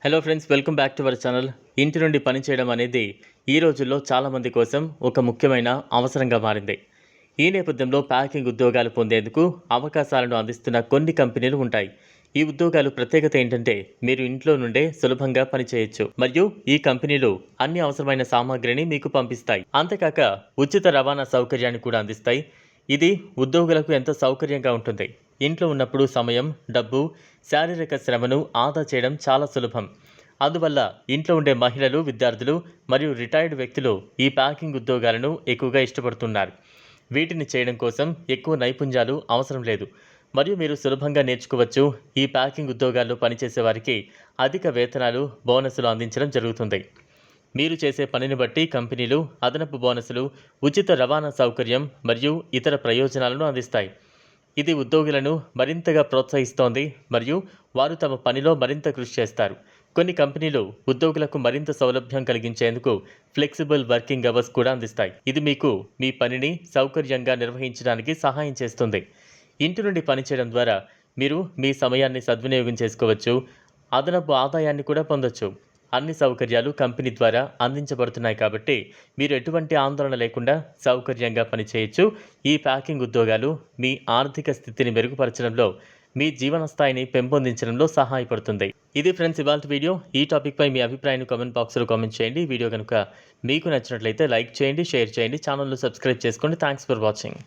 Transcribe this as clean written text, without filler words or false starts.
Hello friends, welcome back to our channel. ఇంటి నుండి పని చేయడం అనేది ఈ రోజుల్లో చాలామంది కోసం ఒక ముఖ్యమైన అవసరంగా మారింది. ఈ నేపథ్యంలో ప్యాకింగ్ ఉద్యోగాలు పొందేందుకు అవకాశాలను అందిస్తున్న కొన్ని కంపెనీలు ఉంటాయి. ఈ ఉద్యోగాలు ప్రత్యేకత ఏంటంటే మీరు ఇంట్లో నుండే సులభంగా పనిచేయొచ్చు మరియు ఈ కంపెనీలు అన్ని అవసరమైన సామాగ్రిని మీకు పంపిస్తాయి. అంతేకాక ఉచిత రవాణా సౌకర్యాన్ని కూడా అందిస్తాయి. ఇది ఉద్యోగులకు ఎంతో సౌకర్యంగా ఉంటుంది. ఇంట్లో ఉన్నప్పుడు సమయం, డబ్బు, శారీరక శ్రమను ఆదా చేయడం చాలా సులభం. అందువల్ల ఇంట్లో ఉండే మహిళలు, విద్యార్థులు మరియు రిటైర్డ్ వ్యక్తులు ఈ ప్యాకింగ్ ఉద్యోగాలను ఎక్కువగా ఇష్టపడుతున్నారు. వీటిని చేయడం కోసం ఎక్కువ నైపుణ్యాలు అవసరం లేదు మరియు మీరు సులభంగా నేర్చుకోవచ్చు. ఈ ప్యాకింగ్ ఉద్యోగాల్లో పనిచేసే వారికి అధిక వేతనాలు, బోనసులు అందించడం జరుగుతుంది. మీరు చేసే పనిని బట్టి కంపెనీలు అదనపు బోనసులు, ఉచిత రవాణా సౌకర్యం మరియు ఇతర ప్రయోజనాలను అందిస్తాయి. ఇది ఉద్యోగులను మరింతగా ప్రోత్సహిస్తోంది మరియు వారు తమ పనిలో మరింత కృషి చేస్తారు. కొన్ని కంపెనీలు ఉద్యోగులకు మరింత సౌలభ్యం కలిగించేందుకు ఫ్లెక్సిబుల్ వర్కింగ్ అవర్స్ కూడా అందిస్తాయి. ఇది మీకు మీ పనిని సౌకర్యంగా నిర్వహించడానికి సహాయం చేస్తుంది. ఇంటి నుండి పనిచేయడం ద్వారా మీరు మీ సమయాన్ని సద్వినియోగం చేసుకోవచ్చు, అదనపు ఆదాయాన్ని కూడా పొందొచ్చు. అన్ని సౌకర్యాలు కంపెనీ ద్వారా అందించబడుతున్నాయి కాబట్టి మీరు ఎటువంటి ఆందోళన లేకుండా సౌకర్యంగా పనిచేయచ్చు. ఈ ప్యాకింగ్ ఉద్యోగాలు మీ ఆర్థిక స్థితిని మెరుగుపరచడంలో, మీ జీవన స్థాయిని పెంపొందించడంలో సహాయపడుతుంది. ఇది ఫ్రెండ్స్ ఇవాల్టి వీడియో. ఈ టాపిక్పై మీ అభిప్రాయాన్ని కామెంట్ బాక్స్లో కామెంట్ చేయండి. వీడియో కనుక మీకు నచ్చినట్లయితే లైక్ చేయండి, షేర్ చేయండి, ఛానల్ను సబ్స్క్రైబ్ చేసుకోండి. Thanks for watching.